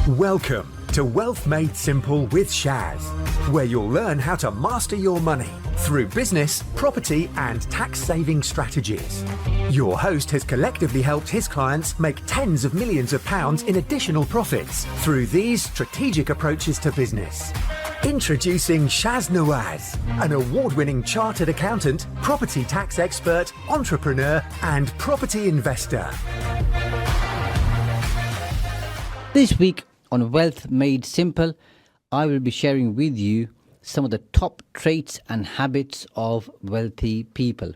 Welcome to Wealth Made Simple with Shaz, where you'll learn how to master your money through business, property, and tax-saving strategies. Your host has collectively helped his clients make tens of millions of pounds in additional profits through these strategic approaches to business. Introducing Shaz Nawaz, an award-winning chartered accountant, property tax expert, entrepreneur, and property investor. This week on Wealth Made Simple, I will be sharing with you some of the top traits and habits of wealthy people.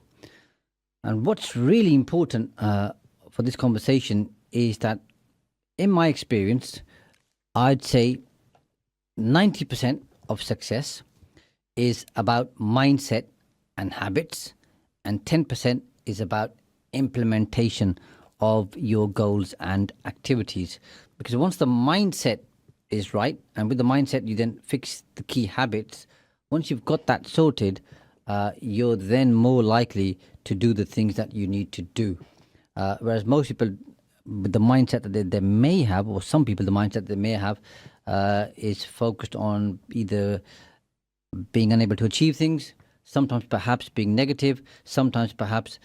And what's really important for this conversation is that, in my experience, I'd say 90% of success is about mindset and habits, and 10% is about implementation of your goals and activities. Because once the mindset is right, and with the mindset you then fix the key habits, once you've got that sorted, you're then more likely to do the things that you need to do. Whereas most people, with the mindset that they may have, or some people, the mindset they may have is focused on either being unable to achieve things, sometimes perhaps being negative, sometimes perhaps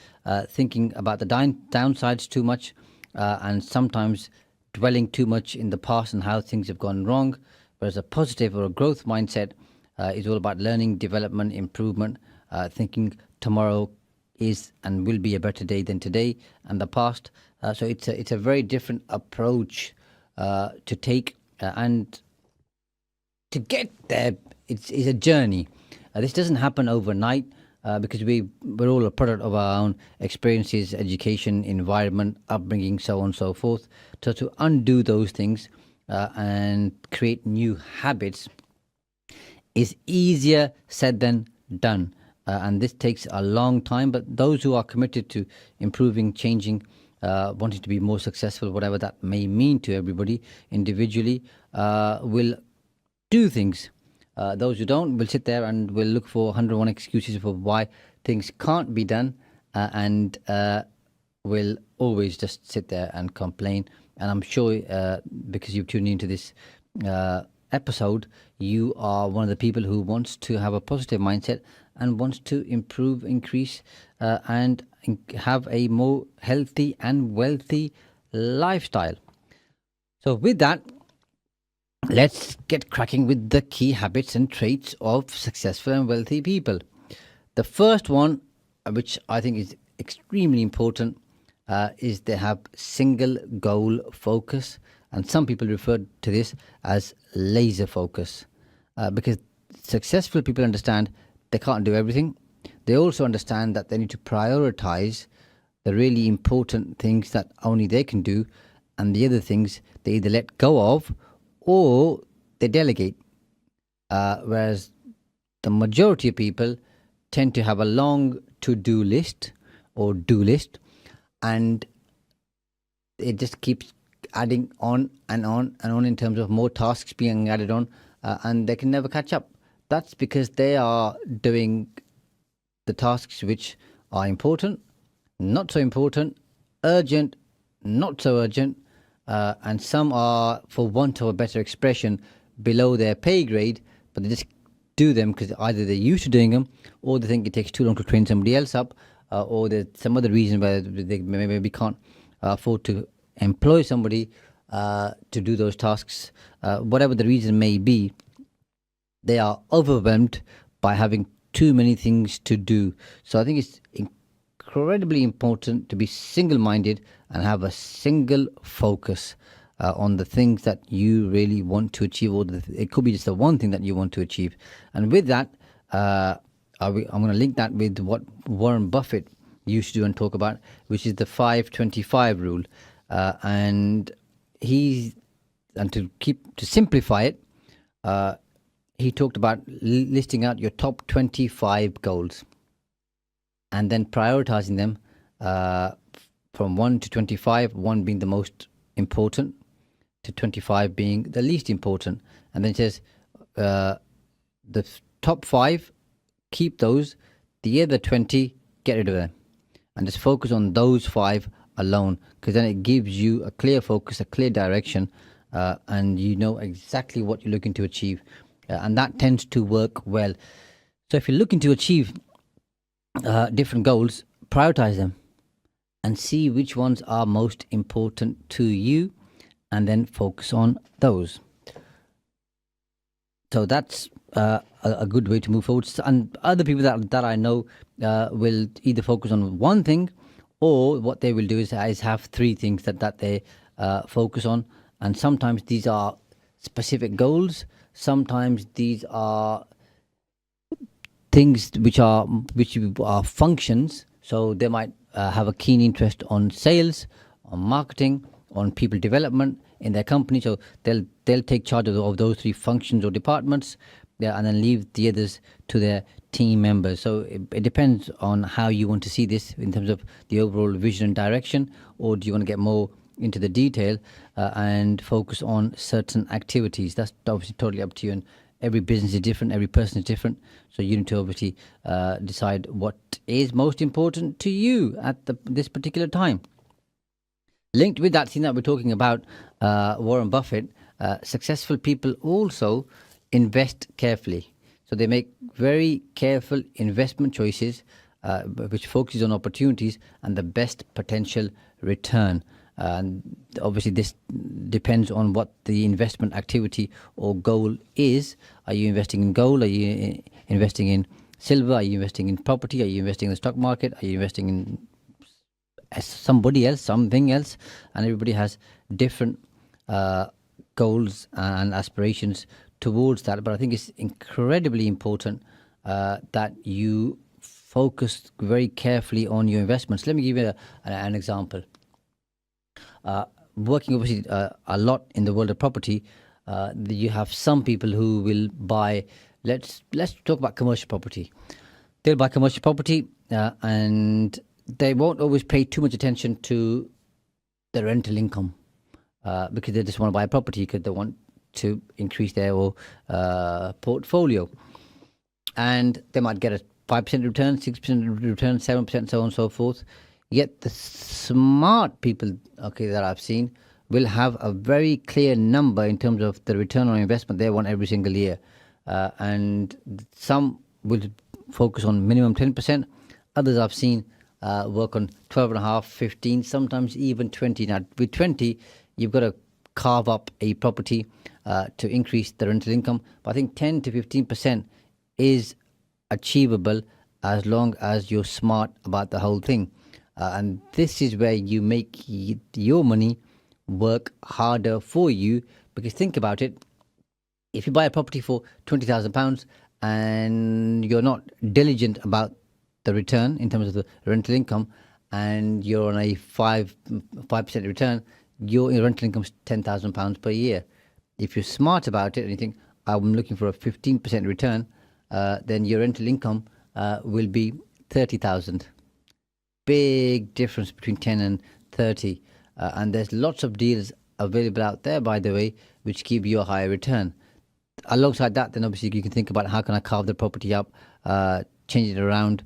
thinking about the downsides too much, and sometimes dwelling too much in the past and how things have gone wrong. Whereas a positive or a growth mindset is all about learning, development, improvement, thinking tomorrow is and will be a better day than today and the past. So it's a very different approach to take, and to get there, it's a journey. This doesn't happen overnight because we're all a product of our own experiences, education, environment, upbringing, so on and so forth. So to undo those things and create new habits is easier said than done. And this takes a long time, but those who are committed to improving, changing, wanting to be more successful, whatever that may mean to everybody individually, will do things. Those who don't will sit there and will look for 101 excuses for why things can't be done, and will always just sit there and complain. And I'm sure because you've tuned into this episode, you are one of the people who wants to have a positive mindset and wants to improve, increase, and have a more healthy and wealthy lifestyle. So with that, let's get cracking with the key habits and traits of successful and wealthy people. The first one, which I think is extremely important, is they have single goal focus. And some people refer to this as laser focus, because successful people understand they can't do everything. They also understand that they need to prioritize the really important things that only they can do, and the other things they either let go of or they delegate. Whereas the majority of people tend to have a long to-do list or do list, and it just keeps adding on and on and on in terms of more tasks being added on, and they can never catch up. That's because they are doing the tasks which are important, not so important, urgent, not so urgent, and some are, for want of a better expression, below their pay grade, but they just do them because either they're used to doing them, or they think it takes too long to train somebody else up, or there's some other reason where they maybe can't afford to employ somebody to do those tasks. Whatever the reason may be, they are overwhelmed by having too many things to do. So I think it's incredibly important to be single-minded and have a single focus on the things that you really want to achieve, or it could be just the one thing that you want to achieve. And with that, I'm going to link that with what Warren Buffett used to do and talk about, which is the 5-25 rule. And to simplify it, he talked about listing out your top 25 goals and then prioritizing them from 1 to 25, 1 being the most important to 25 being the least important. And then it says the top 5, keep those, the other 20, get rid of them, and just focus on those 5 alone, because then it gives you a clear focus, a clear direction, and you know exactly what you're looking to achieve, and that tends to work well. So if you're looking to achieve different goals, prioritize them and see which ones are most important to you, and then focus on those. So that's a good way to move forward. And other people that I know will either focus on one thing, or what they will do is have three things that they focus on. And sometimes these are specific goals. Sometimes these are things which are functions. So they might have a keen interest on sales, on marketing, on people development in their company. So they'll take charge of those three functions or departments, yeah, and then leave the others to their team members. So it depends on how you want to see this in terms of the overall vision and direction, or do you want to get more into the detail and focus on certain activities? That's obviously totally up to you, and every business is different, every person is different. So you need to obviously decide what is most important to you at this particular time. Linked with that thing that we're talking about, Warren Buffett, successful people also invest carefully. So they make very careful investment choices, which focuses on opportunities and the best potential return. And obviously, this depends on what the investment activity or goal is. Are you investing in gold? Are you investing in silver? Are you investing in property? Are you investing in the stock market? Are you investing in somebody else, something else? And everybody has different goals and aspirations towards that. But I think it's incredibly important that you focus very carefully on your investments. Let me give you an example. Working obviously a lot in the world of property, you have some people who will buy. Let's talk about commercial property. They'll buy commercial property, and they won't always pay too much attention to the rental income, because they just want to buy a property because they want to increase their portfolio, and they might get a 5% return, 6% return, 7%, so on and so forth. Yet the smart people, okay, that I've seen, will have a very clear number in terms of the return on investment they want every single year. And some will focus on minimum 10%. Others I've seen work on 12.5, 15, sometimes even 20. Now, with 20, you've got to carve up a property to increase the rental income. But I think 10 to 15% is achievable as long as you're smart about the whole thing. And this is where you make your money work harder for you. Because think about it, if you buy a property for £20,000 and you're not diligent about the return in terms of the rental income, and you're on a 5% return, your rental income is £10,000 per year. If you're smart about it and you think, I'm looking for a 15% return, then your rental income will be 30,000. Big difference between 10 and 30. And there's lots of deals available out there, by the way, which give you a higher return. Alongside that, then obviously you can think about how can I carve the property up, change it around,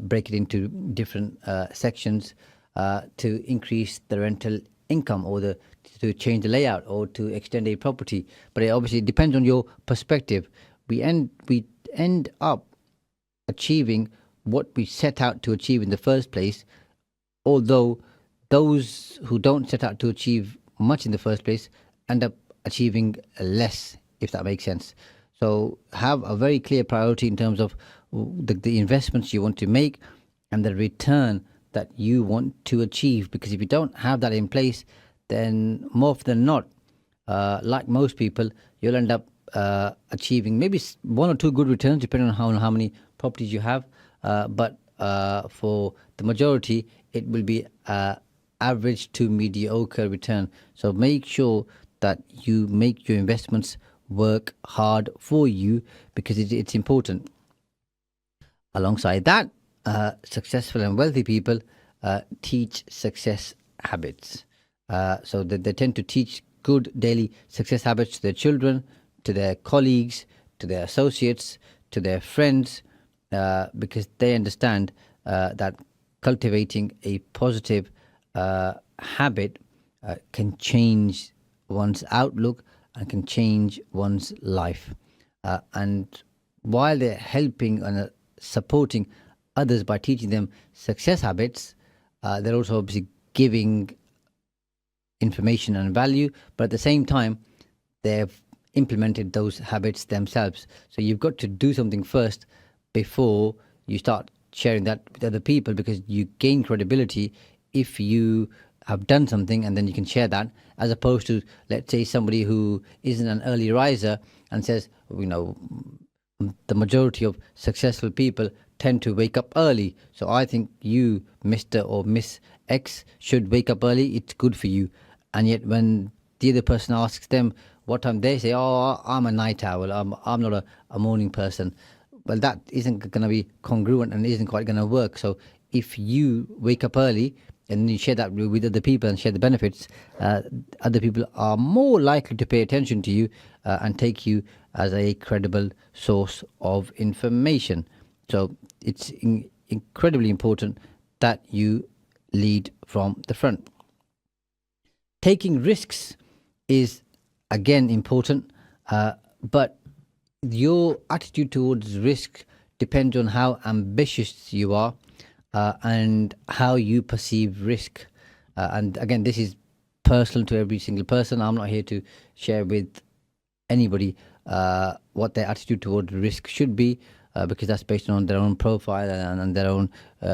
break it into different sections to increase the rental income, or to change the layout, or to extend a property. But it obviously depends on your perspective. We end up achieving what we set out to achieve in the first place, although those who don't set out to achieve much in the first place end up achieving less, if that makes sense. So have a very clear priority in terms of the investments you want to make and the return that you want to achieve. Because if you don't have that in place, then more often than not, like most people, you'll end up achieving maybe one or two good returns, depending on how many properties you have. But for the majority, it will be average to mediocre return. So make sure that you make your investments work hard for you, because it's important. Alongside that, successful and wealthy people teach success habits. So they tend to teach good daily success habits to their children, to their colleagues, to their associates, to their friends, because they understand that cultivating a positive habit can change one's outlook and can change one's life. And while they're helping and supporting others by teaching them success habits, they're also obviously giving information and value, but at the same time, they've implemented those habits themselves. So you've got to do something first before you start sharing that with other people, because you gain credibility if you have done something and then you can share that, as opposed to, let's say, somebody who isn't an early riser and says, the majority of successful people tend to wake up early, so I think you, Mr. or Miss X, should wake up early, it's good for you. And yet when the other person asks them what time, they say, oh, I'm a night owl, I'm not a morning person. Well, that isn't going to be congruent and isn't quite going to work. So if you wake up early and you share that with other people and share the benefits, other people are more likely to pay attention to you and take you as a credible source of information. So it's incredibly important that you lead from the front. Taking risks is again important, but your attitude towards risk depends on how ambitious you are and how you perceive risk. And again, this is personal to every single person. I'm not here to share with anybody what their attitude towards risk should be, because that's based on their own profile and their own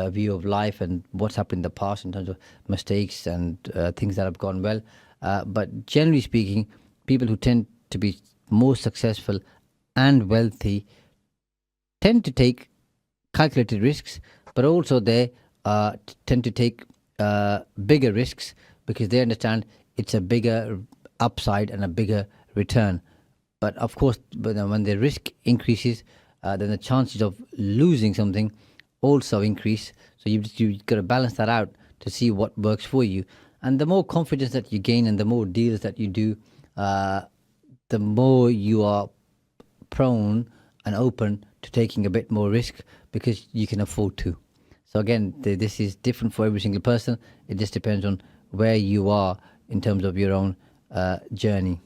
view of life and what's happened in the past in terms of mistakes and things that have gone well. But generally speaking, people who tend to be more successful and wealthy tend to take calculated risks, but also they tend to take bigger risks because they understand it's a bigger upside and a bigger return. But of course, when the risk increases, then the chances of losing something also increase. So you've got to balance that out to see what works for you. And the more confidence that you gain and the more deals that you do, the more you are prone and open to taking a bit more risk because you can afford to. So again, this is different for every single person. It just depends on where you are in terms of your own journey.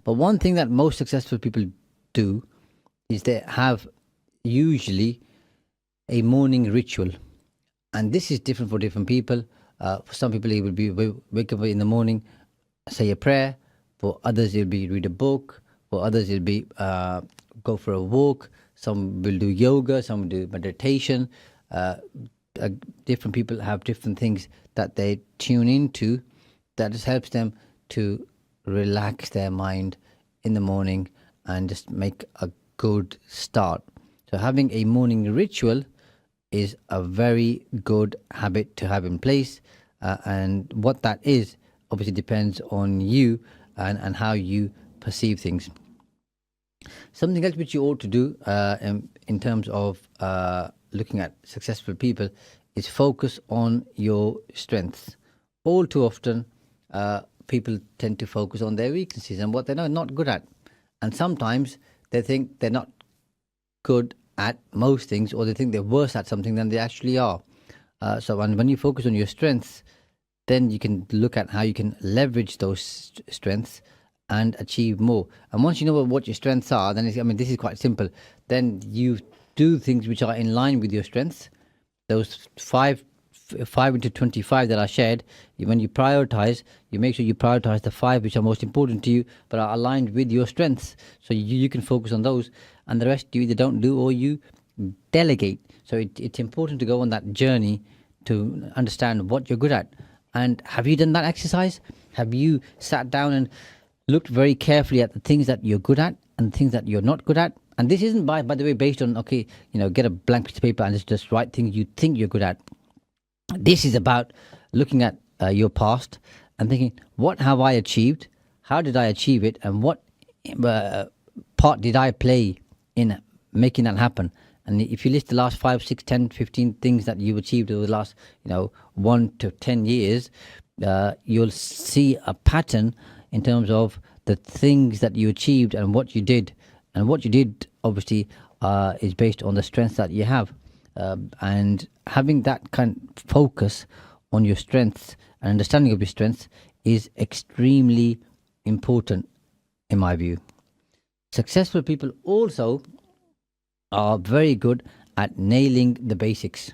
But one thing that most successful people do is they have usually a morning ritual. And this is different for different people. For some people, it will be wake up in the morning, say a prayer. For others, it will be read a book. For others, it'll be go for a walk. Some will do yoga. Some will do meditation. Different people have different things that they tune into that just helps them to relax their mind in the morning and just make a good start. So having a morning ritual is a very good habit to have in place. And what that is obviously depends on you and how you perceive things. Something else which you ought to do in terms of looking at successful people is focus on your strengths. All too often, people tend to focus on their weaknesses and what they're not good at. And sometimes they think they're not good at most things, or they think they're worse at something than they actually are. So when you focus on your strengths, then you can look at how you can leverage those strengths and achieve more. And once you know what your strengths are, then this is quite simple. Then you do things which are in line with your strengths. Those 5 into 25 that I shared, when you prioritize, you make sure you prioritize the 5 which are most important to you but are aligned with your strengths. So you can focus on those, and the rest you either don't do or you delegate. So it's important to go on that journey to understand what you're good at. And have you done that exercise? Have you sat down and looked very carefully at the things that you're good at and the things that you're not good at? And this isn't, by the way, based on, get a blank piece of paper and just write things you think you're good at. This is about looking at your past and thinking, what have I achieved? How did I achieve it? And what part did I play in making that happen? And if you list the last 5, 6, 10, 15 things that you've achieved over the last, 1 to 10 years, you'll see a pattern in terms of the things that you achieved and what you did. And what you did, obviously, is based on the strengths that you have. And having that kind of focus on your strengths and understanding of your strengths is extremely important, in my view. Successful people also are very good at nailing the basics.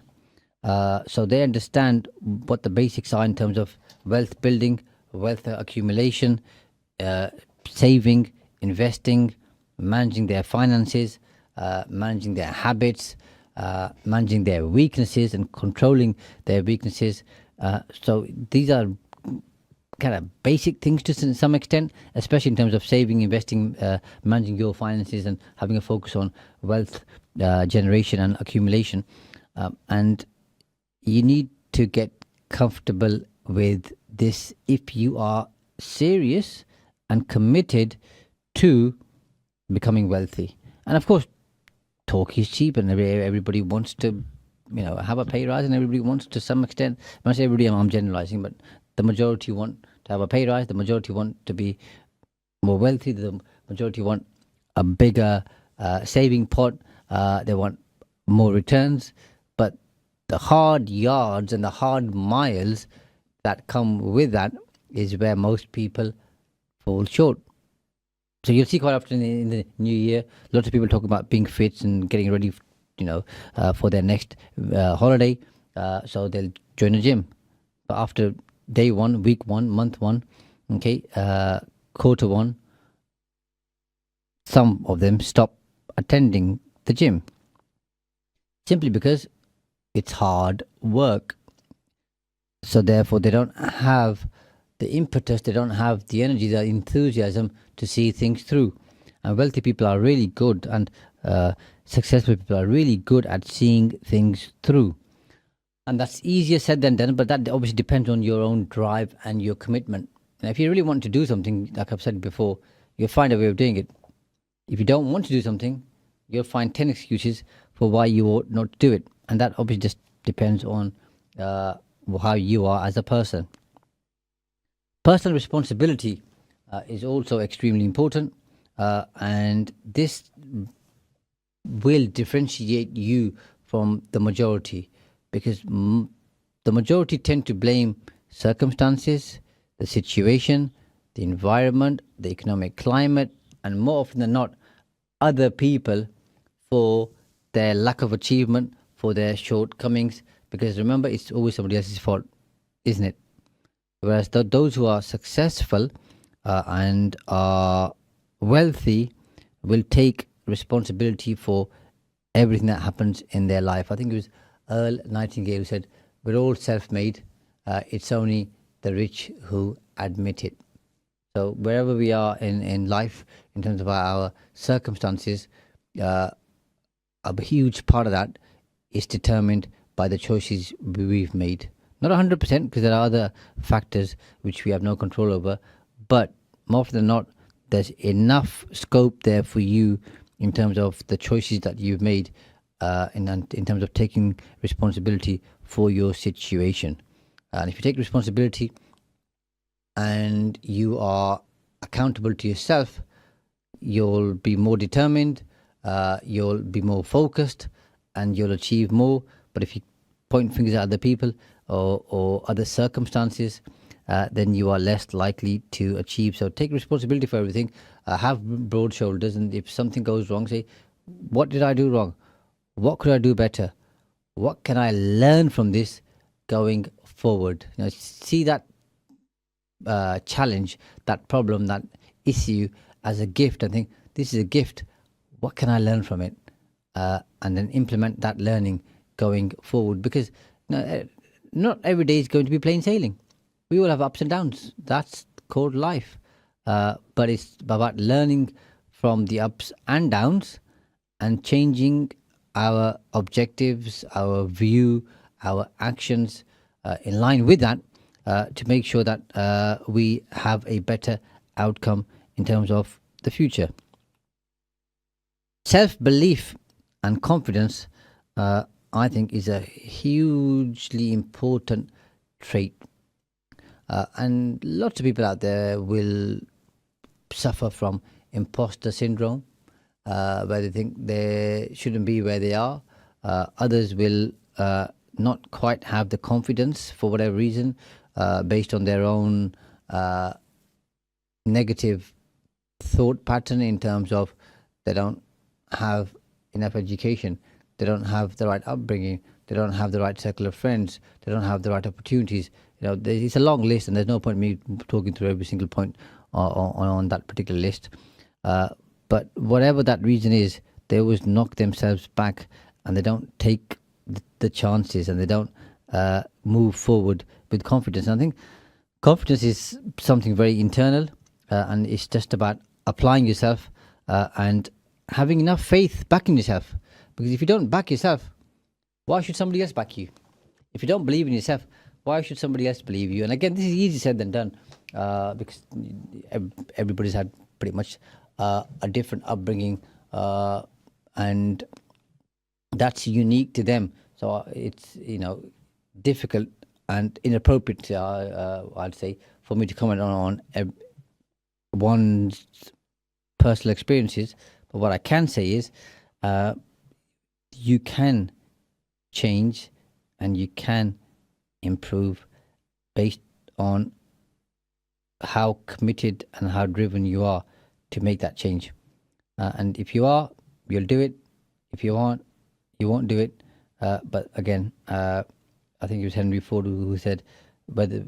So they understand what the basics are in terms of wealth building, wealth accumulation, uh, saving, investing, managing their finances, managing their habits, managing their weaknesses, and controlling their weaknesses. So these are kind of basic things to some extent, especially in terms of saving, investing, managing your finances, and having a focus on wealth generation and accumulation. And you need to get comfortable with this if you are serious and committed to becoming wealthy. And of course, talk is cheap, and everybody wants to, have a pay rise, and everybody wants to some extent. When I say everybody, I'm generalizing, but the majority want to have a pay rise. The majority want to be more wealthy. The majority want a bigger saving pot. They want more returns, but the hard yards and the hard miles that come with that is where most people fall short. So you'll see quite often in the new year, lots of people talk about being fit and getting ready, for their next holiday. So they'll join a gym, but after day one, week one, month one, okay, quarter one, some of them stop attending the gym simply because it's hard work. So therefore, they don't have the impetus, they don't have the energy, the enthusiasm to see things through. And wealthy people are really good, and successful people are really good at seeing things through. And that's easier said than done, but that obviously depends on your own drive and your commitment. And if you really want to do something, like I've said before, you'll find a way of doing it. If you don't want to do something, you'll find 10 excuses for why you ought not to do it. And that obviously just depends on how you are as a person. Personal responsibility is also extremely important, and this will differentiate you from the majority, because the majority tend to blame circumstances, the situation, the environment, the economic climate, and more often than not, other people for their lack of achievement, for their shortcomings. Because remember, it's always somebody else's fault, isn't it? Whereas those who are successful and are wealthy will take responsibility for everything that happens in their life. I think it was Earl Nightingale who said, "We're all self-made. It's only the rich who admit it." So wherever we are in life, in terms of our circumstances, a huge part of that is determined by the choices we've made. Not 100%, because there are other factors which we have no control over, but more often than not, there's enough scope there for you in terms of the choices that you've made, in terms of taking responsibility for your situation. And if you take responsibility and you are accountable to yourself, you'll be more determined, you'll be more focused, and you'll achieve more. But if you point fingers at other people or other circumstances, then you are less likely to achieve. So take responsibility for everything. Have broad shoulders, and if something goes wrong, say, what did I do wrong? What could I do better? What can I learn from this going forward? See that challenge, that problem, that issue as a gift, and think, this is a gift. What can I learn from it? And then implement that learning going forward, because not every day is going to be plain sailing. We will have ups and downs. That's called life. But it's about learning from the ups and downs and changing our objectives, our view, our actions in line with that, to make sure that we have a better outcome in terms of the future. Self-belief and confidence, I think, is a hugely important trait. And lots of people out there will suffer from imposter syndrome, where they think they shouldn't be where they are. Others will not quite have the confidence for whatever reason. based on their own negative thought pattern, in terms of they don't have enough education, they don't have the right upbringing, they don't have the right circle of friends, they don't have the right opportunities. It's a long list, and there's no point me talking through every single point on that particular list. But whatever that reason is, they always knock themselves back, and they don't take the chances, and they don't move forward with confidence. And I think confidence is something very internal, and it's just about applying yourself and having enough faith backing yourself. Because if you don't back yourself, why should somebody else back you? If you don't believe in yourself, why should somebody else believe you? And again, this is easier said than done, because everybody's had pretty much a different upbringing, and that's unique to them. So it's difficult and inappropriate, I'd say, for me to comment on one's personal experiences. But what I can say is, you can change and you can improve based on how committed and how driven you are to make that change. And if you are, you'll do it. If you aren't, you won't do it. But again, I think it was Henry Ford who said, whether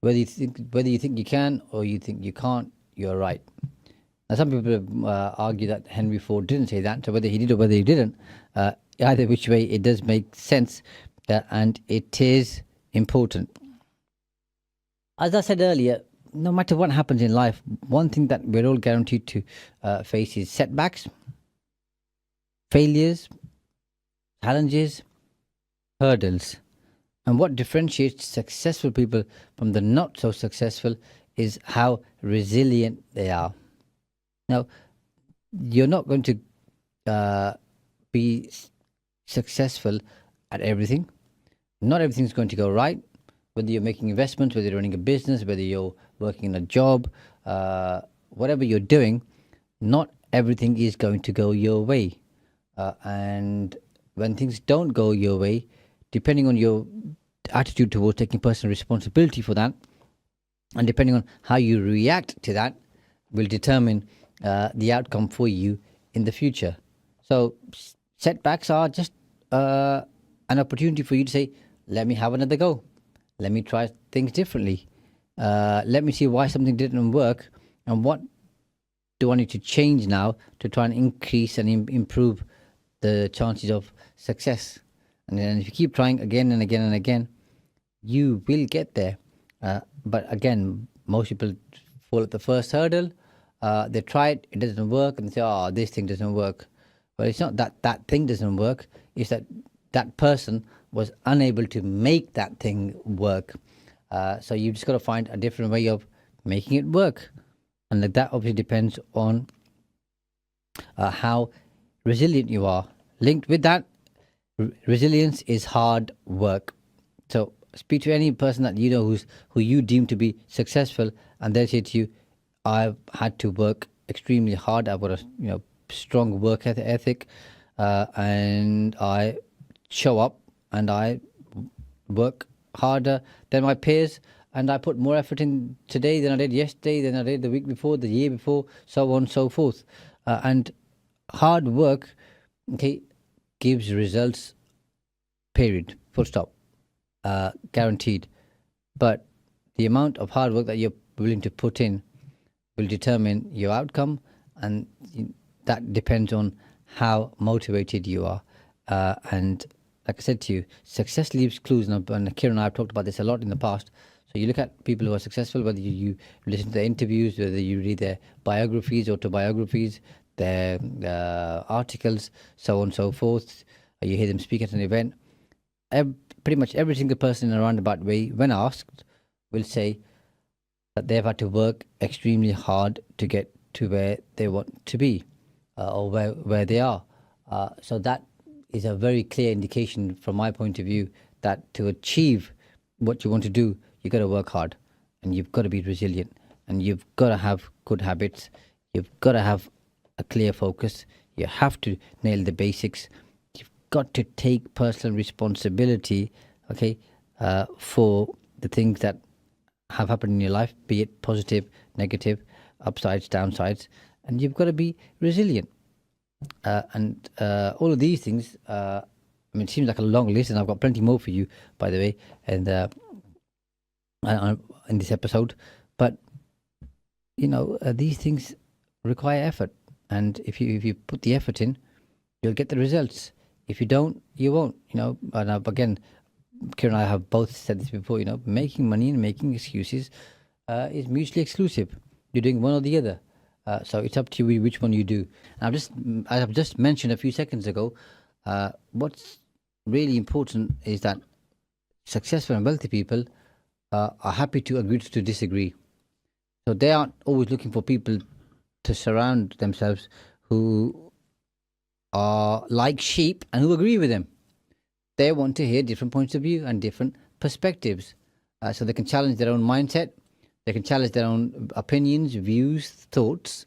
you think you can or you think you can't, you're right. Now, some people argue that Henry Ford didn't say that, so whether he did or whether he didn't, either which way, it does make sense, and it is important. As I said earlier, no matter what happens in life, one thing that we're all guaranteed to face is setbacks, failures, challenges, hurdles. And what differentiates successful people from the not so successful is how resilient they are. Now, you're not going to be successful at everything. Not everything's going to go right. Whether you're making investments, whether you're running a business, whether you're working in a job, whatever you're doing, not everything is going to go your way. And when things don't go your way, depending on your attitude towards taking personal responsibility for that, and depending on how you react to that, will determine the outcome for you in the future. So setbacks are just an opportunity for you to say, let me have another go. Let me try things differently. Let me see why something didn't work, and what do I need to change now to try and increase and improve the chances of success. And then if you keep trying again and again and again, you will get there. But again, most people fall at the first hurdle. They try it, it doesn't work, and they say, oh, this thing doesn't work. Well, it's not that that thing doesn't work. It's that that person was unable to make that thing work. So you just got to find a different way of making it work. And that obviously depends on how resilient you are. Linked with that, resilience is hard work. So speak to any person that you know who you deem to be successful, and they'll say to you, I've had to work extremely hard. I've got a strong work ethic, and I show up and I work harder than my peers, and I put more effort in today than I did yesterday, than I did the week before, the year before, so on and so forth. And hard work, gives results, period, full stop, guaranteed. But the amount of hard work that you're willing to put in will determine your outcome, and that depends on how motivated you are. And like I said to you, success leaves clues, and Kieran and I have talked about this a lot in the past. So you look at people who are successful, whether you listen to their interviews, whether you read their biographies, autobiographies, their articles, so on and so forth, or you hear them speak at an event, pretty much every single person in a roundabout way, when asked, will say that they've had to work extremely hard to get to where they want to be, or where they are. So that is a very clear indication from my point of view that to achieve what you want to do, you've got to work hard, and you've got to be resilient, and you've got to have good habits. You've got to have a clear focus. You have to nail the basics. You've got to take personal responsibility, for the things that have happened in your life, be it positive, negative, upsides, downsides, and you've got to be resilient. And all of these things, it seems like a long list, and I've got plenty more for you, by the way, and in this episode. But these things require effort, and if you put the effort in, you'll get the results. If you don't, you won't. And again, Kieran and I have both said this before. Making money and making excuses is mutually exclusive. You're doing one or the other. So it's up to you which one you do. And as I've just mentioned a few seconds ago, what's really important is that successful and wealthy people are happy to agree to disagree. So they aren't always looking for people to surround themselves who are like sheep and who agree with them. They want to hear different points of view and different perspectives, so they can challenge their own mindset. They can challenge their own opinions, views, thoughts,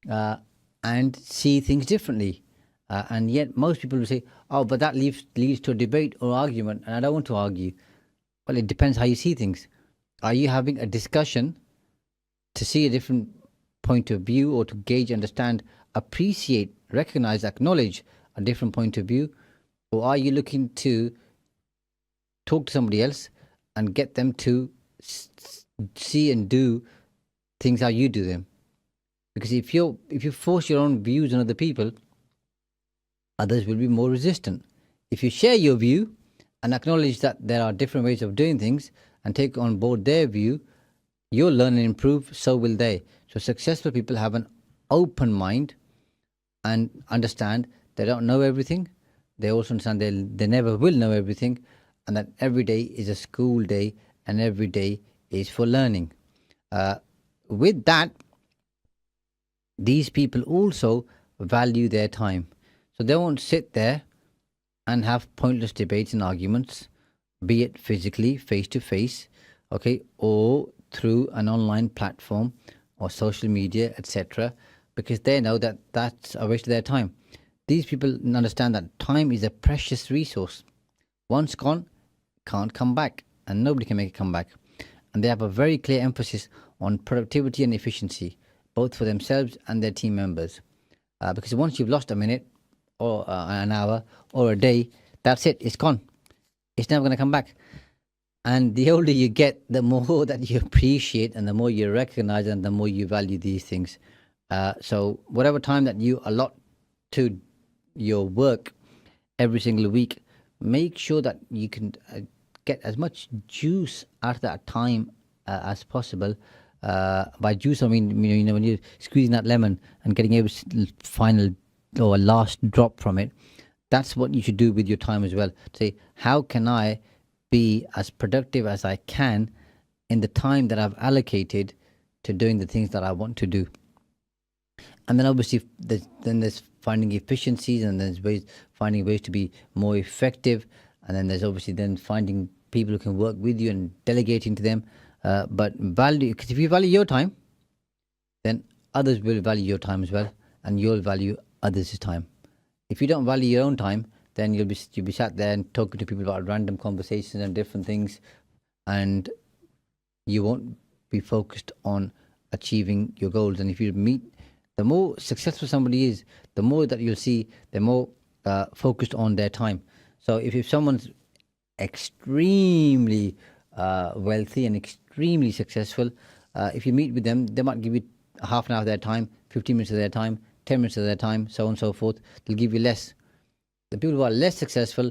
and see things differently. And yet most people will say, oh, but that leads to a debate or argument, and I don't want to argue. Well, it depends how you see things. Are you having a discussion to see a different point of view, or to gauge, understand, appreciate, recognize, acknowledge a different point of view? Or are you looking to talk to somebody else and get them to see and do things how you do them? Because if you force your own views on other people, others will be more resistant. If you share your view and acknowledge that there are different ways of doing things and take on board their view, you'll learn and improve, so will they. So successful people have an open mind and understand they don't know everything. They also understand they never will know everything, and that every day is a school day and every day is for learning. With that, these people also value their time. So they won't sit there and have pointless debates and arguments, be it physically, face to face, okay, or through an online platform or social media, etc., because they know that that's a waste of their time. These people understand that time is a precious resource. Once gone, can't come back, and nobody can make it come back. And they have a very clear emphasis on productivity and efficiency, both for themselves and their team members. Because once you've lost a minute or an hour or a day, that's it, it's gone. It's never going to come back. And the older you get, the more that you appreciate and the more you recognize and the more you value these things. So whatever time that you allot to your work every single week, make sure that you can get as much juice out of that time as possible. By juice, I mean, when you're squeezing that lemon and getting every final or last drop from it, that's what you should do with your time as well. Say, how can I be as productive as I can in the time that I've allocated to doing the things that I want to do? And then obviously there's finding efficiencies, and there's finding ways to be more effective, and then there's obviously then finding people who can work with you and delegating to them. But value, because if you value your time, then others will value your time as well, and you'll value others' time. If you don't value your own time, then you'll be sat there and talking to people about random conversations and different things, and you won't be focused on achieving your goals. And if you meet, the more successful somebody is, the more that you'll see they're more focused on their time. So if someone's extremely wealthy and extremely successful, if you meet with them, they might give you half an hour of their time, 15 minutes of their time, 10 minutes of their time, so on and so forth. They'll give you less. The people who are less successful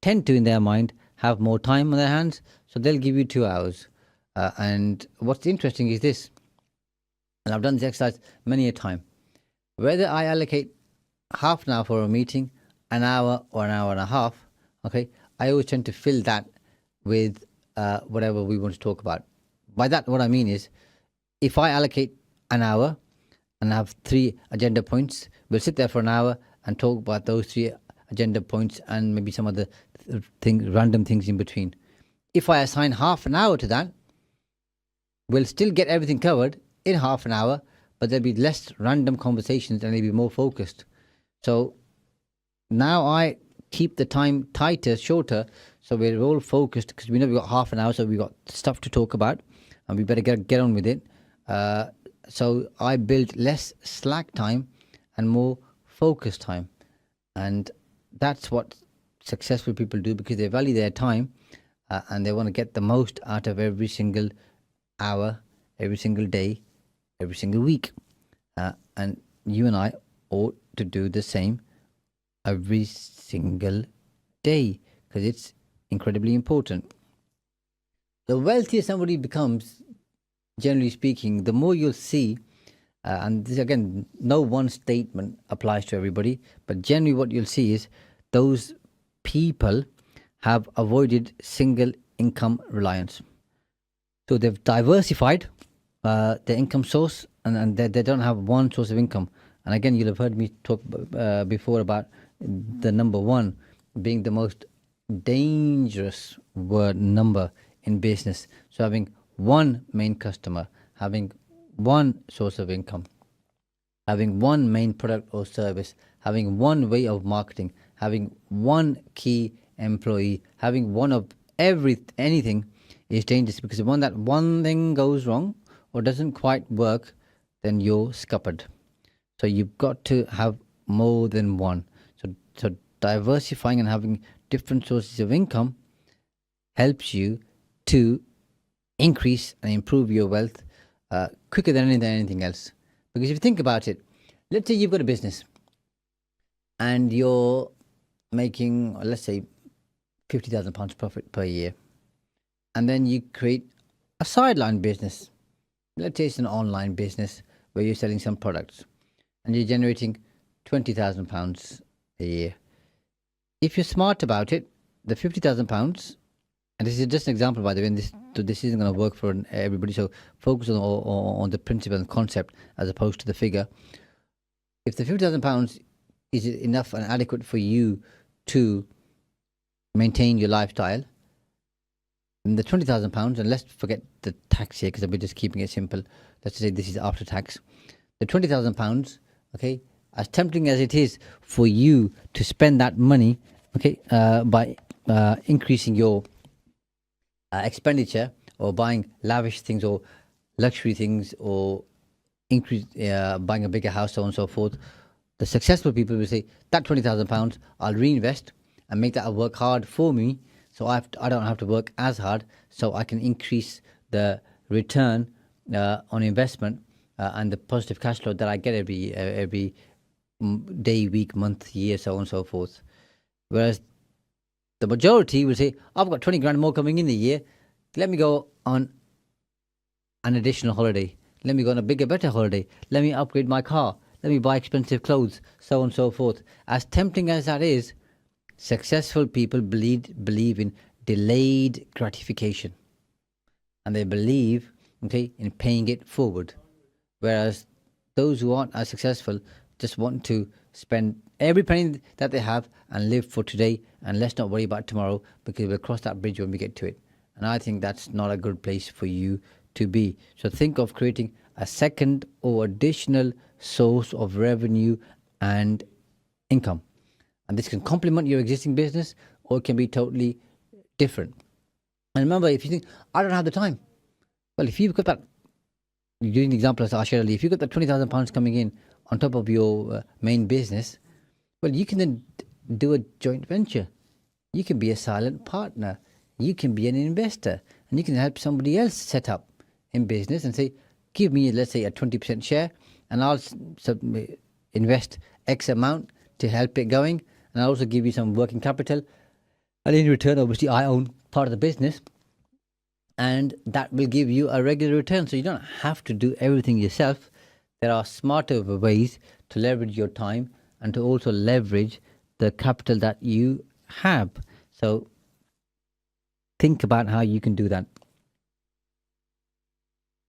tend to, in their mind, have more time on their hands, so they'll give you 2 hours. And what's interesting is this, and I've done this exercise many a time, whether I allocate half an hour for a meeting, an hour or an hour and a half, okay, I always tend to fill that with whatever we want to talk about. By that, what I mean is, if I allocate an hour and have 3 agenda points, we'll sit there for an hour and talk about those 3 agenda points and maybe some other things, random things in between. If I assign half an hour to that, we'll still get everything covered in half an hour, but there'll be less random conversations and they'll be more focused. So now I keep the time tighter, shorter, so we're all focused because we know we've got half an hour, so we've got stuff to talk about, and we better get on with it. So I build less slack time and more focus time, and that's what successful people do because they value their time, and they want to get the most out of every single hour, every single day, every single week. And you and I ought to do the same every single day because it's incredibly important. The wealthier somebody becomes, generally speaking, the more you'll see, and this again, no one statement applies to everybody, but generally what you'll see is those people have avoided single income reliance. So they've diversified their income source, and they don't have one source of income. And again, you'll have heard me talk before about the number one being the most dangerous word number in business. So having one main customer, having one source of income, having one main product or service, having one way of marketing, having one key employee, having one of anything is dangerous, because when that one thing goes wrong or doesn't quite work, then you're scuppered. So you've got to have more than one. So diversifying and having different sources of income helps you to increase and improve your wealth quicker than anything else. Because if you think about it, let's say you've got a business and you're making, let's say, £50,000 profit per year, and then you create a sideline business. Let's say it's an online business where you're selling some products and you're generating £20,000 a year. If you're smart about it, the £50,000, and this is just an example, by the way, and this isn't going to work for everybody, so focus on the principle and concept as opposed to the figure. If the £50,000 is enough and adequate for you to maintain your lifestyle, then the £20,000, and let's forget the tax here because we're just keeping it simple. Let's say this is after tax. The £20,000, okay, as tempting as it is for you to spend that money, okay, by increasing your expenditure or buying lavish things or luxury things or buying a bigger house, so on and so forth, the successful people will say that £20,000 I'll reinvest and make that work hard for me, so I don't have to work as hard, so I can increase the return on investment and the positive cash flow that I get every day, week, month, year, so on and so forth. Whereas the majority will say, I've got 20 grand more coming in a year, let me go on an additional holiday, let me go on a bigger, better holiday, let me upgrade my car, let me buy expensive clothes, so on and so forth. As tempting as that is, successful people believe in delayed gratification, and they believe, okay, in paying it forward. Whereas those who aren't as successful just want to spend every penny that they have and live for today, and let's not worry about tomorrow because we'll cross that bridge when we get to it. And I think that's not a good place for you to be. So think of creating a second or additional source of revenue and income. And this can complement your existing business, or it can be totally different. And remember, if you think, I don't have the time. Well, if you've got that, using the example as I shared earlier, if you've got that £20,000 coming in on top of your main business, well, you can then do a joint venture. You can be a silent partner. You can be an investor, and you can help somebody else set up in business and say, give me, let's say, a 20% share, and I'll invest X amount to help it going, and I'll also give you some working capital. And in return, obviously, I own part of the business, and that will give you a regular return. So you don't have to do everything yourself. There are smarter ways to leverage your time and to also leverage the capital that you have. So think about how you can do that.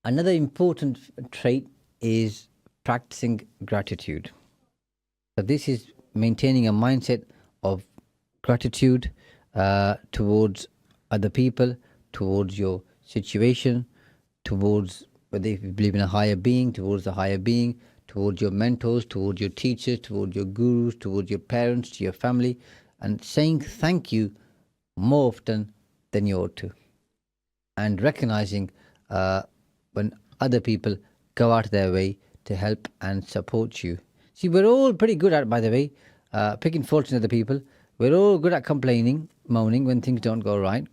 Another important trait is practicing gratitude. So this is maintaining a mindset of gratitude towards other people, towards your situation, towards whether you believe in a higher being, towards the higher being, towards your mentors, towards your teachers, towards your gurus, towards your parents, to your family. and saying thank you more often than you ought to, and recognizing when other people go out of their way to help and support you. See, we're all pretty good at, by the way, picking faults in other people. We're all good at complaining, moaning when things don't go right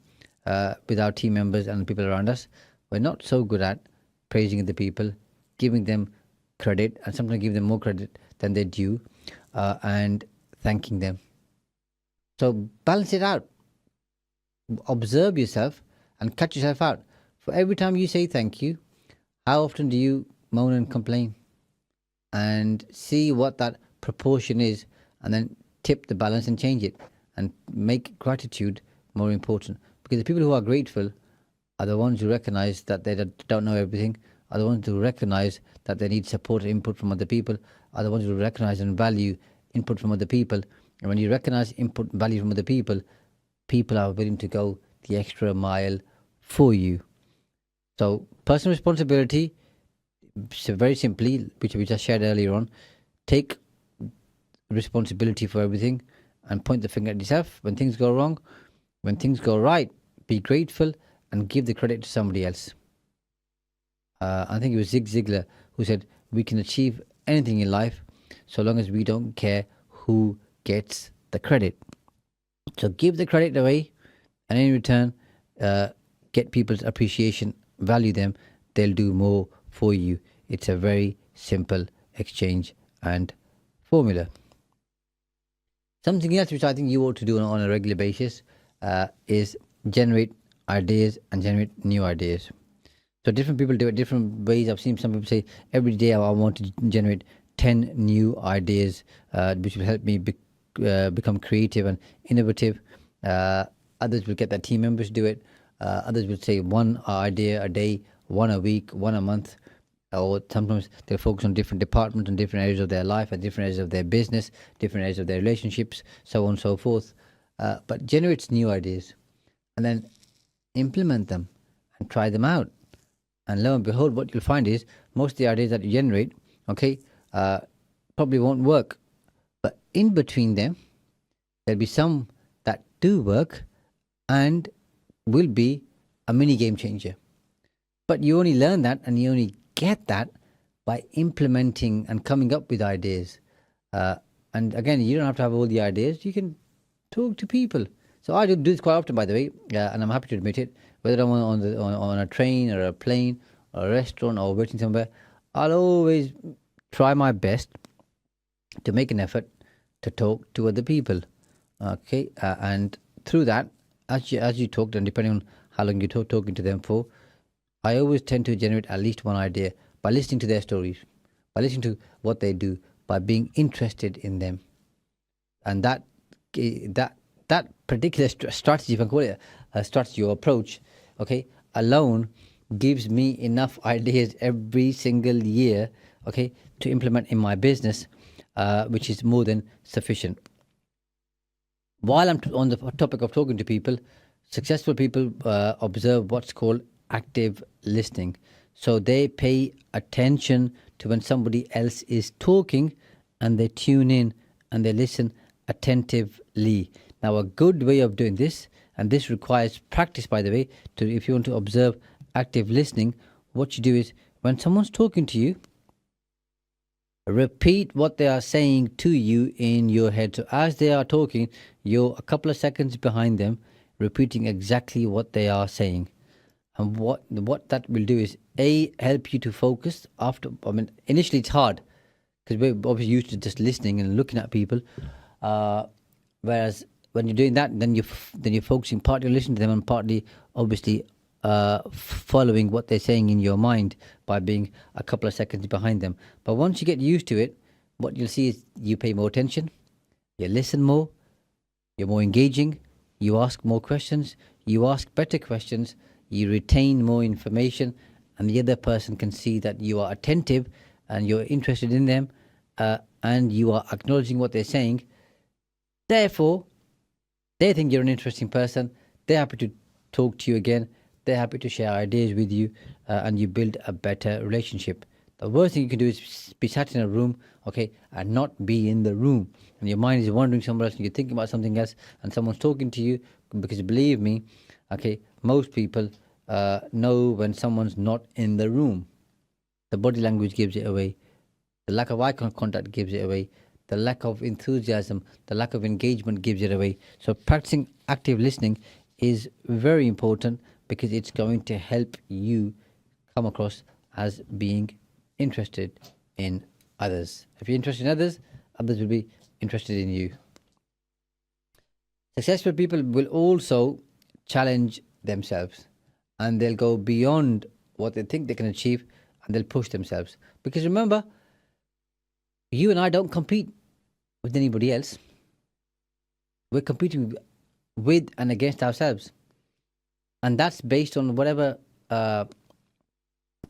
with our team members and people around us. We're not so good at praising other people, giving them credit, and sometimes giving them more credit than they due, and thanking them. So balance it out. Observe yourself and catch yourself out. For every time you say thank you, how often do you moan and complain? And see what that proportion is, and then tip the balance and change it, and make gratitude more important. Because the people who are grateful are the ones who recognize that they don't know everything, are the ones who recognize that they need support and input from other people, are the ones who recognize and value input from other people. And when you recognize input and value from other people, people are willing to go the extra mile for you. So personal responsibility, so very simply, which we just shared earlier on, take responsibility for everything and point the finger at yourself when things go wrong. When things go right, be grateful and give the credit to somebody else. I think it was Zig Ziglar who said, we can achieve anything in life so long as we don't care who gets the credit. So give the credit away, and in return, get people's appreciation, value them, they'll do more for you. It's a very simple exchange and formula. Something else which I think you ought to do on a regular basis is generate ideas and generate new ideas. So different people do it different ways. I've seen some people say, every day I want to generate 10 new ideas, which will help me become creative and innovative. Others will get their team members to do it. Others will say one idea a day, one a week, one a month. Or sometimes they'll focus on different departments and different areas of their life and different areas of their business, different areas of their relationships, so on and so forth. But generates new ideas and then implement them and try them out. And lo and behold, what you'll find is most of the ideas that you generate, probably won't work. But in between them, there'll be some that do work and will be a mini game changer. But you only learn that and you only get that by implementing and coming up with ideas. And again, you don't have to have all the ideas. You can talk to people. So I do this quite often, by the way, and I'm happy to admit it. Whether I'm on a train or a plane or a restaurant or waiting somewhere, I'll always try my best to make an effort to talk to other people. Okay, and through that, as you talked, and depending on how long you're talking to them for, I always tend to generate at least one idea by listening to their stories, by listening to what they do, by being interested in them. And that particular strategy, if I call it a strategy or approach, okay, alone gives me enough ideas every single year, okay, to implement in my business, which is more than sufficient. While I'm on the topic of talking to people, successful people observe what's called active listening. So they pay attention to when somebody else is talking, and they tune in and they listen attentively. Now, a good way of doing this, and this requires practice, by the way, if you want to observe active listening, what you do is when someone's talking to you, repeat what they are saying to you in your head. So as they are talking, you're a couple of seconds behind them, repeating exactly what they are saying. And what that will do is help you to focus. Initially it's hard because we're obviously used to just listening and looking at people. Whereas when you're doing that, then you're focusing, partly listening to them and partly obviously following what they're saying in your mind by being a couple of seconds behind them. But once you get used to it, what you'll see is you pay more attention, you listen more, you're more engaging, you ask more questions, you ask better questions, you retain more information, and the other person can see that you are attentive and you're interested in them, and you are acknowledging what they're saying. Therefore, they think you're an interesting person. They're happy to talk to you again. They're happy to share ideas with you, and you build a better relationship. The worst thing you can do is be sat in a room, okay, and not be in the room. And your mind is wandering somewhere else and you're thinking about something else and someone's talking to you. Because believe me, okay, most people know when someone's not in the room. The body language gives it away. The lack of eye contact gives it away. The lack of enthusiasm, the lack of engagement gives it away. So practicing active listening is very important because it's going to help you come across as being interested in others. If you're interested in others, others will be interested in you. Successful people will also challenge themselves and they'll go beyond what they think they can achieve and they'll push themselves. Because remember, you and I don't compete with anybody else. We're competing with and against ourselves. And that's based on whatever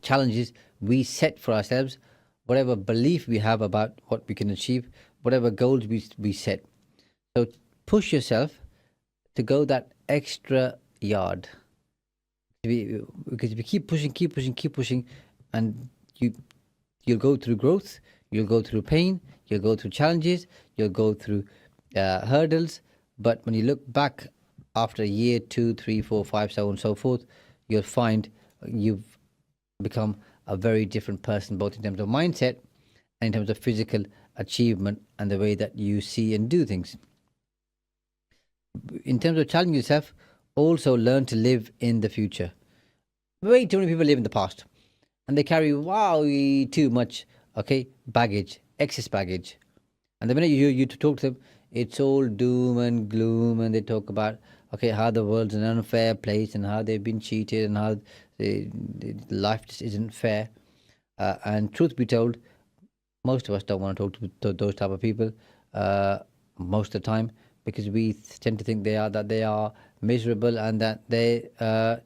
challenges we set for ourselves, whatever belief we have about what we can achieve, whatever goals we set. So push yourself to go that extra yard. Because if you keep pushing, and you'll go through growth, you'll go through pain, you'll go through challenges, you'll go through hurdles. But when you look back after a year, 2, 3, 4, 5, so on and so forth, you'll find you've become a very different person, both in terms of mindset and in terms of physical achievement and the way that you see and do things. In terms of challenging yourself, also learn to live in the future. Way too many people live in the past and they carry too much baggage, excess baggage. And the minute you talk to them, it's all doom and gloom, and they talk about how the world's an unfair place and how they've been cheated and how life just isn't fair. And truth be told, most of us don't want to talk to those type of people most of the time, because we tend to think they are miserable and that they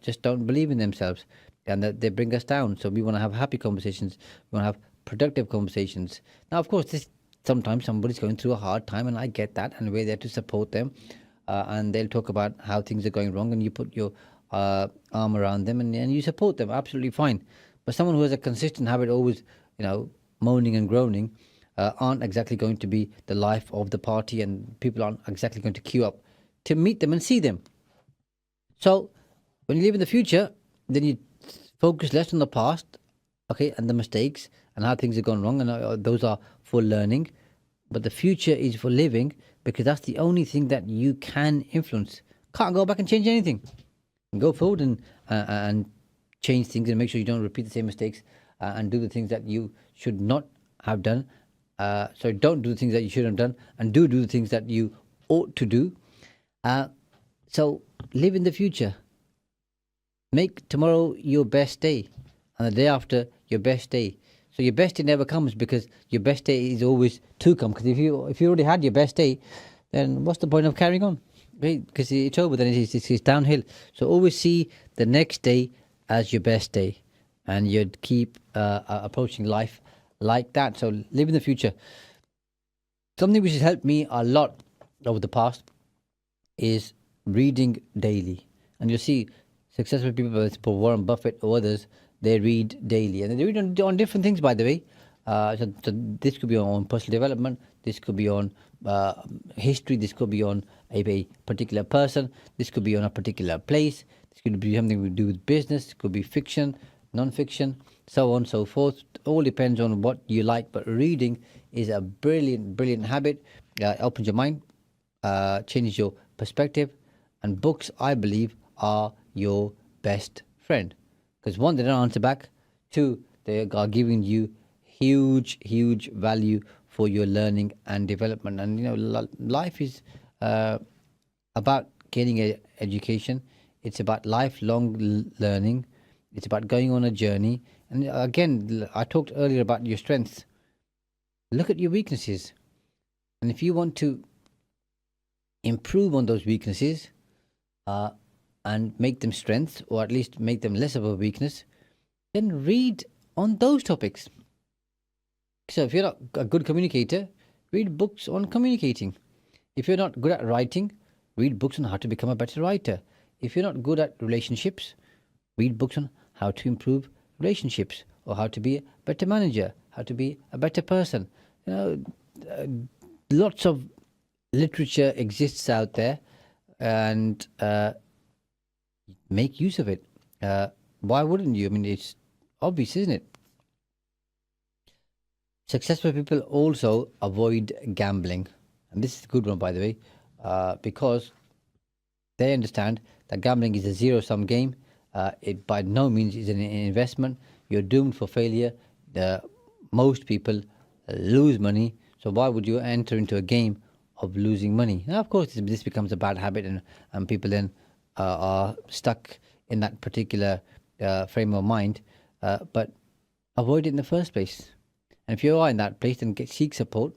just don't believe in themselves and that they bring us down. So we want to have happy conversations. We want to have productive conversations. Now, of course, sometimes somebody's going through a hard time, and I get that, and we're there to support them. And they'll talk about how things are going wrong, and you put your arm around them and you support them. Absolutely fine. But someone who has a consistent habit, always, moaning and groaning, aren't exactly going to be the life of the party, and people aren't exactly going to queue up to meet them and see them. So when you live in the future, then you focus less on the past, and the mistakes and how things have gone wrong, and those are for learning. But the future is for living, because that's the only thing that you can influence. Can't go back and change anything. Go forward and change things and make sure you don't repeat the same mistakes and do the things that you should not have done. So don't do the things that you should have done, and do the things that you ought to do. So live in the future. Make tomorrow your best day, and the day after your best day. So your best day never comes, because your best day is always to come. Because if you already had your best day, then what's the point of carrying on? Right? Because it's over, then it's downhill. So always see the next day as your best day, and you'd keep approaching life like that. So live in the future. Something which has helped me a lot over the past is reading daily. And you'll see successful people, whether it's Warren Buffett or others, they read daily, and they read on different things, by the way. So this could be on personal development, this could be on history, this could be on a particular person, this could be on a particular place, this could be something we do with business, it could be fiction, non-fiction, so on and so forth. It all depends on what you like, but reading is a brilliant habit. It opens your mind, changes your perspective, and books, I believe, are your best friend. Because one, they don't answer back. Two, they are giving you huge value for your learning and development. And life is about getting education. It's about lifelong learning. It's about going on a journey. And again, I talked earlier about your strengths. Look at your weaknesses, and if you want to improve on those weaknesses and make them strengths, or at least make them less of a weakness, then read on those topics. So if you're not a good communicator, read books on communicating. If you're not good at writing, read books on how to become a better writer. If you're not good at relationships, read books on how to improve relationships. or how to be a better manager, how to be a better person. Lots of literature exists out there, and make use of it. Why wouldn't you? I mean, it's obvious, isn't it? Successful people also avoid gambling, and this is a good one, by the way, because they understand that gambling is a zero-sum game. It by no means is an investment. You're doomed for failure. Most people lose money, so why would you enter into a game of losing money? Now, of course, this becomes a bad habit, and people then are stuck in that particular frame of mind. But avoid it in the first place. And if you are in that place, then seek support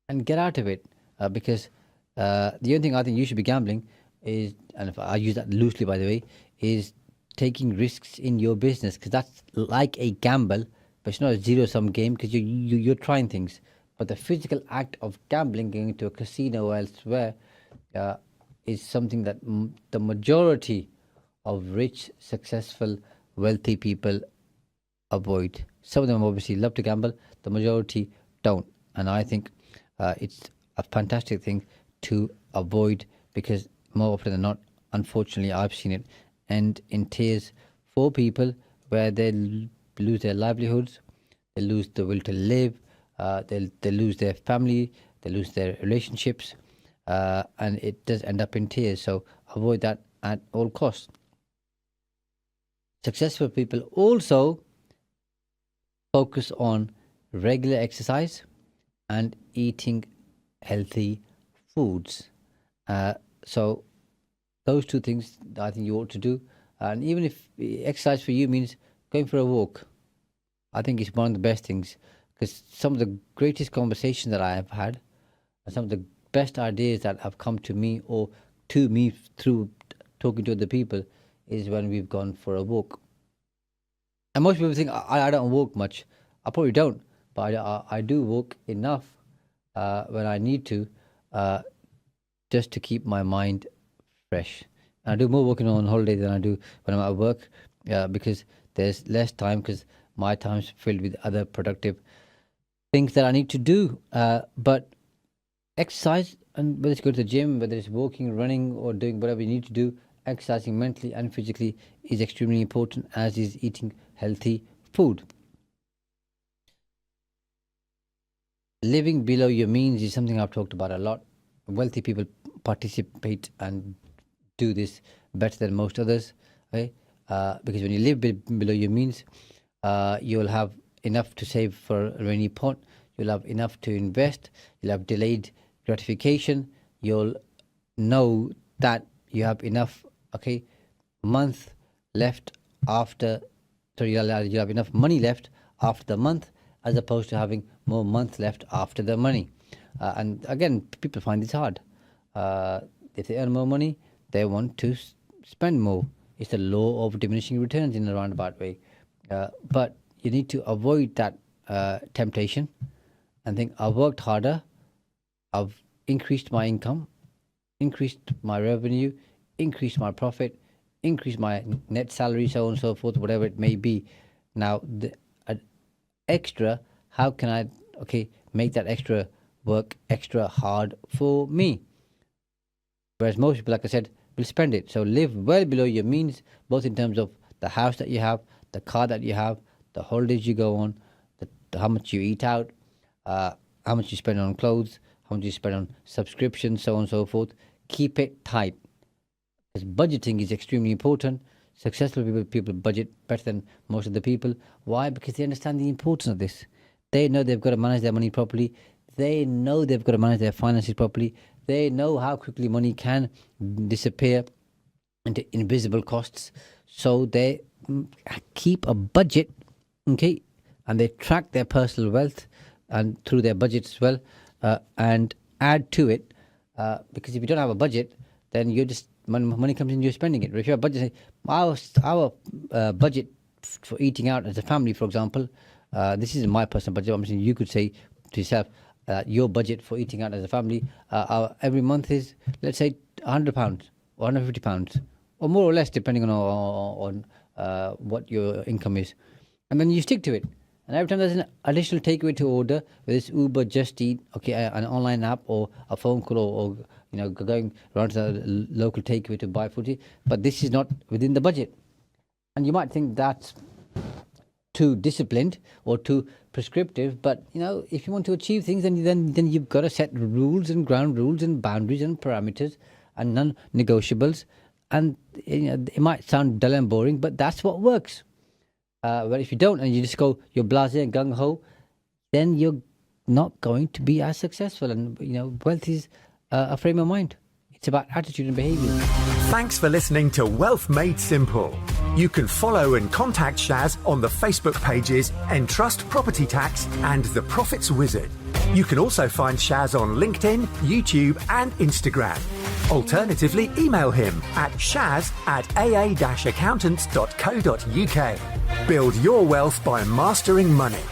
and get out of it. Because the only thing I think you should be gambling is, and if I use that loosely, by the way, is taking risks in your business, because that's like a gamble, but it's not a zero-sum game, because you're trying things. But the physical act of gambling, going to a casino or elsewhere, is something that the majority of rich, successful, wealthy people avoid. Some of them obviously love to gamble, the majority don't. And I think it's a fantastic thing to avoid, because more often than not, unfortunately, I've seen it end in tears for people, where they lose their livelihoods, they lose the will to live, they lose their family, they lose their relationships, and it does end up in tears. So avoid that at all costs. Successful people also focus on regular exercise and eating healthy foods. So those two things I think you ought to do. And even if exercise for you means going for a walk, I think it's one of the best things, because some of the greatest conversations that I have had, and some of the best ideas that have come to me or to me through talking to other people, is when we've gone for a walk. And most people think I don't walk much. I probably don't, but I do walk enough when I need to, just to keep my mind fresh. And I do more walking on holiday than I do when I'm at work, because there's less time, because my time's filled with other productive things that I need to do. But exercise, and whether it's going to the gym, whether it's walking, running, or doing whatever you need to do, exercising mentally and physically is extremely important, as is eating healthy food. Living below your means is something I've talked about a lot. Wealthy people participate and do this better than most others, okay? Because when you live below your means, you'll have enough to save for a rainy pot, you'll have enough to invest, you'll have delayed gratification, you'll know that you have enough, okay, month left after, sorry, you'll have enough money left after the month, as opposed to having more month left after the money. And again, people find this hard. If they earn more money, they want to spend more. It's the law of diminishing returns in a roundabout way. But you need to avoid that temptation and think, I've worked harder, I've increased my income, increased my revenue, increased my profit, increased my net salary, so on and so forth, whatever it may be. Now, the extra, how can I, make that extra work extra hard for me? Whereas most people, like I said, will spend it. So live well below your means, both in terms of the house that you have, the car that you have, the holidays you go on, how much you eat out, how much you spend on clothes, how much you spend on subscriptions, so on and so forth. Keep it tight, because budgeting is extremely important. Successful people budget better than most of the people. Why? Because they understand the importance of this. They know they've got to manage their money properly. They know they've got to manage their finances properly. They know how quickly money can disappear into invisible costs. So they keep a budget, okay, and they track their personal wealth and through their budgets as well, and add to it. Because if you don't have a budget, then you're just, money comes in, you're spending it. But if you have a budget, say, our budget for eating out as a family, for example, this isn't my personal budget. I'm saying you could say to yourself, your budget for eating out as a family every month is, let's say, £100 or £150, or more or less, depending on what your income is. and then you stick to it. And every time there's an additional takeaway to order, whether it's Uber, Just Eat, okay, an online app or a phone call, or going around to the local takeaway to buy food, but this is not within the budget. And you might think that's too disciplined or too prescriptive, but if you want to achieve things, then you've got to set rules and ground rules and boundaries and parameters and non-negotiables. And it might sound dull and boring, but that's what works. But if you don't, and you just go, you're blasé and gung-ho, then you're not going to be as successful. And wealth is a frame of mind. It's about attitude and behavior. Thanks for listening to Wealth Made Simple. You can follow and contact Shaz on the Facebook pages Entrust Property Tax and The Profits Wizard. You can also find Shaz on LinkedIn, YouTube and Instagram. Alternatively, email him at shaz@aa-accountants.co.uk. Build your wealth by mastering money.